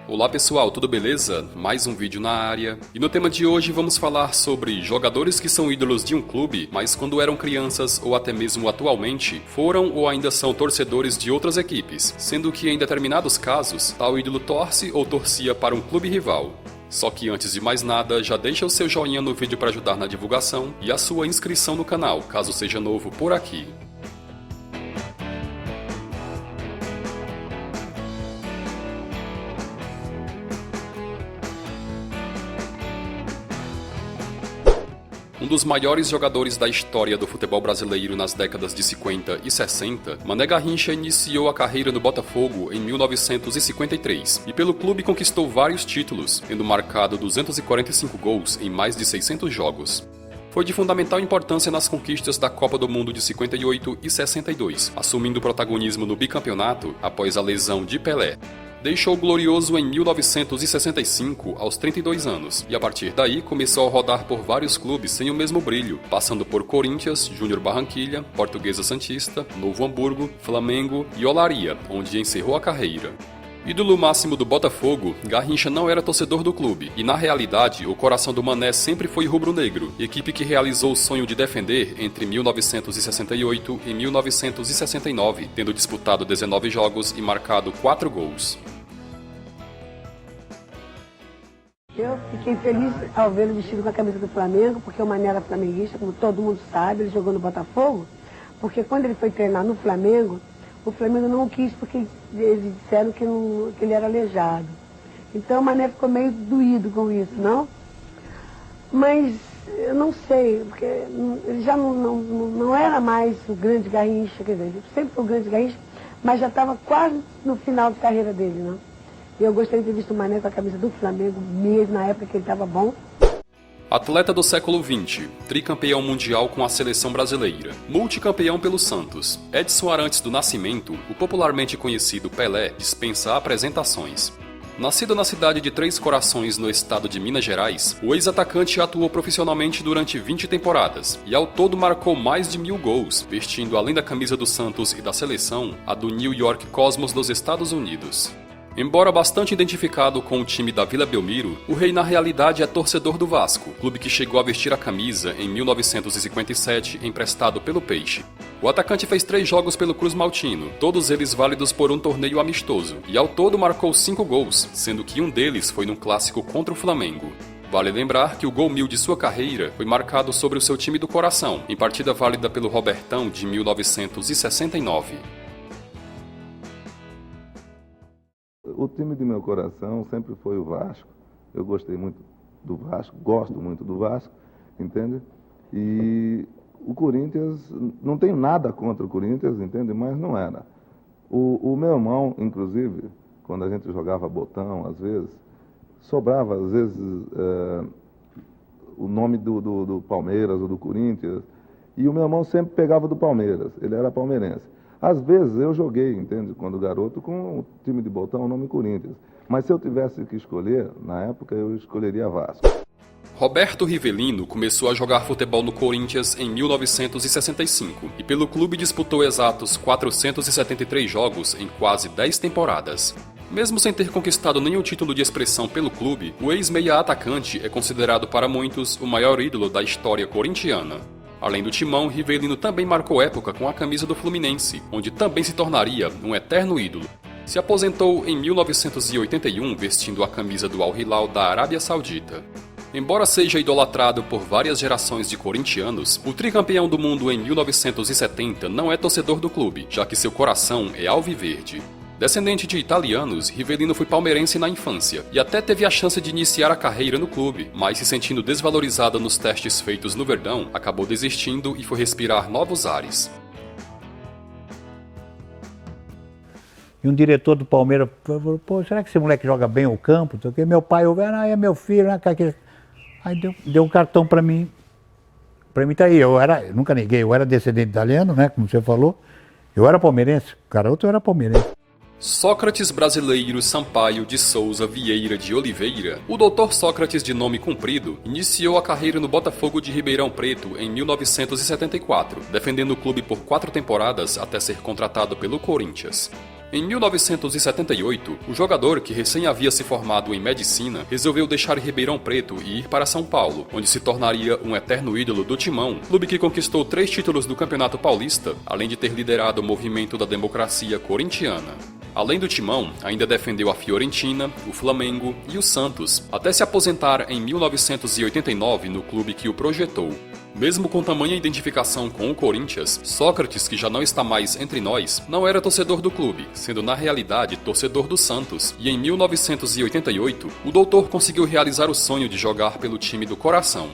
Olá pessoal, tudo beleza? Mais um vídeo na área. E no tema de hoje vamos falar sobre jogadores que são ídolos de um clube, mas quando eram crianças ou até mesmo atualmente, foram ou ainda são torcedores de outras equipes, sendo que em determinados casos, tal ídolo torce ou torcia para um clube rival. Só que antes de mais nada, já deixa o seu joinha no vídeo para ajudar na divulgação e a sua inscrição no canal, caso seja novo por aqui. Um dos maiores jogadores da história do futebol brasileiro nas décadas de 50 e 60, Mané Garrincha iniciou a carreira no Botafogo em 1953 e pelo clube conquistou vários títulos, tendo marcado 245 gols em mais de 600 jogos. Foi de fundamental importância nas conquistas da Copa do Mundo de 58 e 62, assumindo protagonismo no bicampeonato após a lesão de Pelé. Deixou o Glorioso em 1965, aos 32 anos, e a partir daí começou a rodar por vários clubes sem o mesmo brilho, passando por Corinthians, Júnior Barranquilla, Portuguesa Santista, Novo Hamburgo, Flamengo e Olaria, onde encerrou a carreira. Ídolo máximo do Botafogo, Garrincha não era torcedor do clube, e na realidade o coração do Mané sempre foi rubro-negro, equipe que realizou o sonho de defender entre 1968 e 1969, tendo disputado 19 jogos e marcado 4 gols. Eu fiquei feliz ao vê-lo vestido com a camisa do Flamengo, porque o Mané era flamenguista, como todo mundo sabe, ele jogou no Botafogo, porque quando ele foi treinar no Flamengo, o Flamengo não quis porque eles disseram que ele era aleijado. Então o Mané ficou meio doído com isso, não? Mas eu não sei, porque ele já não era mais o grande Garrincha, quer dizer, ele sempre foi o grande Garrincha, mas já estava quase no final de carreira dele, não? E eu gostaria de ter visto o Mané com a camisa do Flamengo mesmo, na época que ele estava bom. Atleta do século XX, tricampeão mundial com a seleção brasileira, multicampeão pelo Santos, Edson Arantes do Nascimento, o popularmente conhecido Pelé, dispensa apresentações. Nascido na cidade de Três Corações, no estado de Minas Gerais, o ex-atacante atuou profissionalmente durante 20 temporadas e ao todo marcou mais de 1000 gols, vestindo além da camisa do Santos e da seleção, a do New York Cosmos dos Estados Unidos. Embora bastante identificado com o time da Vila Belmiro, o rei na realidade é torcedor do Vasco, clube que chegou a vestir a camisa em 1957, emprestado pelo Peixe. O atacante fez 3 jogos pelo Cruz Maltino, todos eles válidos por um torneio amistoso, e ao todo marcou 5 gols, sendo que um deles foi num clássico contra o Flamengo. Vale lembrar que o gol 1000 de sua carreira foi marcado sobre o seu time do coração, em partida válida pelo Robertão de 1969. O time de meu coração sempre foi o Vasco. Eu gostei muito do Vasco, gosto muito do Vasco, entende? E o Corinthians, não tenho nada contra o Corinthians, entende? Mas não era. O meu irmão, inclusive, quando a gente jogava botão, às vezes, sobrava, às vezes, o nome do Palmeiras ou do Corinthians, e o meu irmão sempre pegava do Palmeiras, ele era palmeirense. Às vezes eu joguei, entende, quando garoto, com o time de botão, o nome Corinthians. Mas se eu tivesse que escolher, na época eu escolheria Vasco. Roberto Rivelino começou a jogar futebol no Corinthians em 1965 e pelo clube disputou exatos 473 jogos em quase 10 temporadas. Mesmo sem ter conquistado nenhum título de expressão pelo clube, o ex-meia atacante é considerado para muitos o maior ídolo da história corintiana. Além do timão, Rivelino também marcou época com a camisa do Fluminense, onde também se tornaria um eterno ídolo. Se aposentou em 1981 vestindo a camisa do Al Hilal da Arábia Saudita. Embora seja idolatrado por várias gerações de corintianos, o tricampeão do mundo em 1970 não é torcedor do clube, já que seu coração é alviverde. Descendente de italianos, Rivelino foi palmeirense na infância e até teve a chance de iniciar a carreira no clube, mas se sentindo desvalorizado nos testes feitos no Verdão, acabou desistindo e foi respirar novos ares. E um diretor do Palmeiras falou, pô, será que esse moleque joga bem o campo? Porque meu pai ouviu, é meu filho, né? Aí deu um cartão pra mim. Pra mim tá aí, eu nunca neguei, eu era descendente italiano, né, como você falou. Eu era palmeirense, o garoto eu era palmeirense. Sócrates Brasileiro Sampaio de Souza Vieira de Oliveira, o Dr. Sócrates de nome comprido, iniciou a carreira no Botafogo de Ribeirão Preto em 1974, defendendo o clube por 4 temporadas até ser contratado pelo Corinthians. Em 1978, o jogador, que recém havia se formado em medicina, resolveu deixar Ribeirão Preto e ir para São Paulo, onde se tornaria um eterno ídolo do Timão, clube que conquistou 3 títulos do Campeonato Paulista, além de ter liderado o movimento da democracia corintiana. Além do Timão, ainda defendeu a Fiorentina, o Flamengo e o Santos, até se aposentar em 1989 no clube que o projetou. Mesmo com tamanha identificação com o Corinthians, Sócrates, que já não está mais entre nós, não era torcedor do clube, sendo na realidade torcedor do Santos, e em 1988, o doutor conseguiu realizar o sonho de jogar pelo time do coração.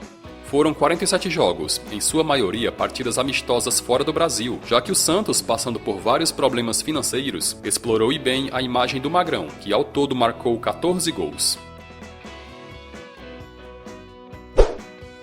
Foram 47 jogos, em sua maioria partidas amistosas fora do Brasil, já que o Santos, passando por vários problemas financeiros, explorou e bem a imagem do Magrão, que ao todo marcou 14 gols.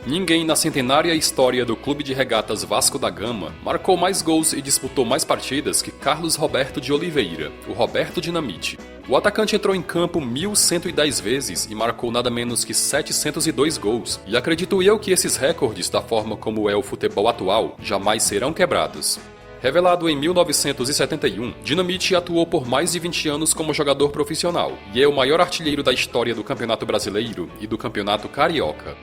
Ninguém na centenária história do Clube de Regatas Vasco da Gama marcou mais gols e disputou mais partidas que Carlos Roberto de Oliveira, o Roberto Dinamite. O atacante entrou em campo 1.110 vezes e marcou nada menos que 702 gols, e acredito eu que esses recordes, da forma como é o futebol atual, jamais serão quebrados. Revelado em 1971, Dinamite atuou por mais de 20 anos como jogador profissional, e é o maior artilheiro da história do Campeonato Brasileiro e do Campeonato Carioca.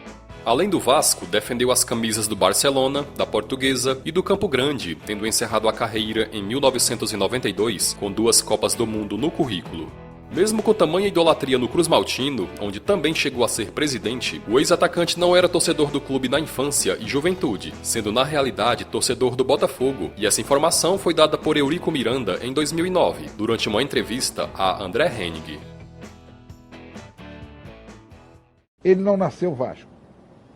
Além do Vasco, defendeu as camisas do Barcelona, da Portuguesa e do Campo Grande, tendo encerrado a carreira em 1992 com 2 Copas do Mundo no currículo. Mesmo com tamanha idolatria no Cruz Maltino, onde também chegou a ser presidente, o ex-atacante não era torcedor do clube na infância e juventude, sendo na realidade torcedor do Botafogo, e essa informação foi dada por Eurico Miranda em 2009, durante uma entrevista a André Hennig. Ele não nasceu Vasco.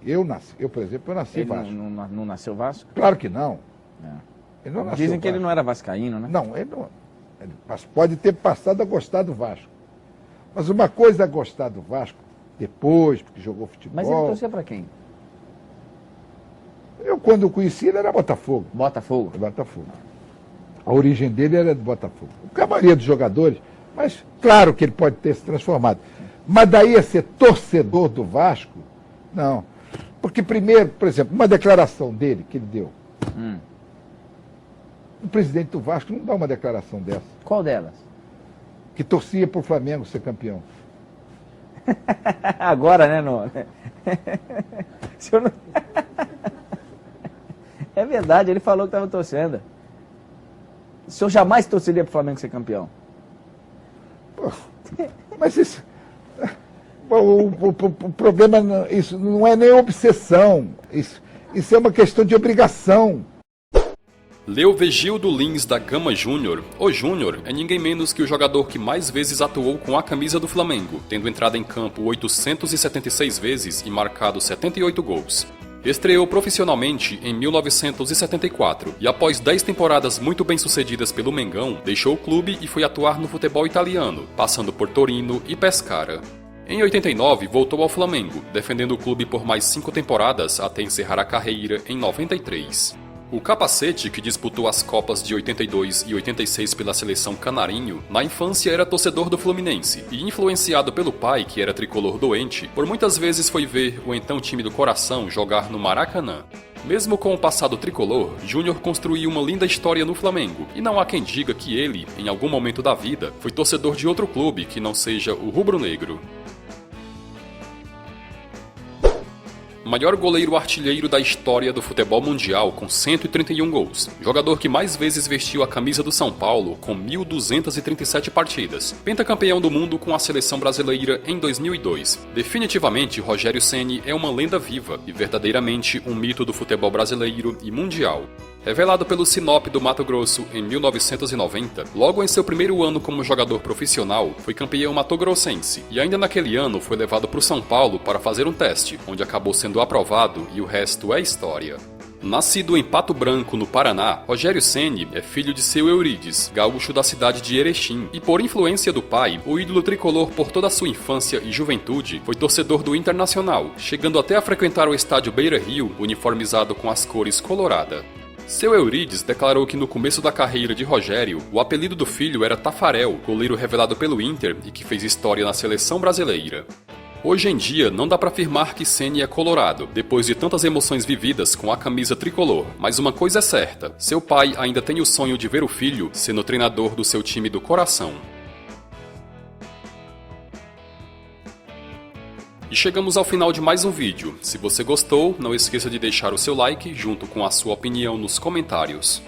Eu, por exemplo, nasci Ele Vasco. não nasceu Vasco? Claro que não. É. Ele não nasceu Dizem que ele Vasco. não era vascaíno, né? Não, ele não. Pode ter passado a gostar do Vasco. Mas uma coisa é gostar do Vasco depois, porque jogou futebol. Mas ele torcia pra quem? Eu, quando o conheci, ele era Botafogo. Botafogo? Botafogo. A origem dele era de Botafogo. A maioria dos jogadores, mas claro que ele pode ter se transformado. Mas daí a ser torcedor do Vasco, não. Porque primeiro, por exemplo, uma declaração dele que ele deu. O presidente do Vasco não dá uma declaração dessa. Qual delas? Que torcia para o Flamengo ser campeão. Agora, né, não? Se eu não... É verdade, ele falou que estava torcendo. O senhor jamais torceria para o Flamengo ser campeão? Pô, mas isso... O problema, isso não é nem obsessão. Isso é uma questão de obrigação. Leovegildo Lins da Gama Júnior, o Júnior, é ninguém menos que o jogador que mais vezes atuou com a camisa do Flamengo, tendo entrado em campo 876 vezes e marcado 78 gols. Estreou profissionalmente em 1974 e após 10 temporadas muito bem-sucedidas pelo Mengão, deixou o clube e foi atuar no futebol italiano, passando por Torino e Pescara. Em 89, voltou ao Flamengo, defendendo o clube por mais 5 temporadas até encerrar a carreira em 93. O capacete, que disputou as Copas de 82 e 86 pela seleção canarinho, na infância era torcedor do Fluminense e, influenciado pelo pai, que era tricolor doente, por muitas vezes foi ver o então time do coração jogar no Maracanã. Mesmo com o passado tricolor, Júnior construiu uma linda história no Flamengo, e não há quem diga que ele, em algum momento da vida, foi torcedor de outro clube que não seja o rubro-negro. Maior goleiro artilheiro da história do futebol mundial com 131 gols. Jogador que mais vezes vestiu a camisa do São Paulo com 1.237 partidas. Pentacampeão do mundo com a seleção brasileira em 2002. Definitivamente, Rogério Ceni é uma lenda viva e verdadeiramente um mito do futebol brasileiro e mundial. Revelado pelo Sinop do Mato Grosso em 1990, logo em seu primeiro ano como jogador profissional, foi campeão matogrossense e ainda naquele ano foi levado para o São Paulo para fazer um teste, onde acabou sendo aprovado e o resto é história. Nascido em Pato Branco, no Paraná, Rogério Ceni é filho de seu Eurides, gaúcho da cidade de Erechim, e por influência do pai, o ídolo tricolor por toda a sua infância e juventude foi torcedor do Internacional, chegando até a frequentar o estádio Beira-Rio, uniformizado com as cores colorada. Seu Eurides declarou que no começo da carreira de Rogério, o apelido do filho era Tafarel, goleiro revelado pelo Inter e que fez história na seleção brasileira. Hoje em dia, não dá pra afirmar que Ceni é colorado, depois de tantas emoções vividas com a camisa tricolor. Mas uma coisa é certa, seu pai ainda tem o sonho de ver o filho sendo treinador do seu time do coração. E chegamos ao final de mais um vídeo. Se você gostou, não esqueça de deixar o seu like junto com a sua opinião nos comentários.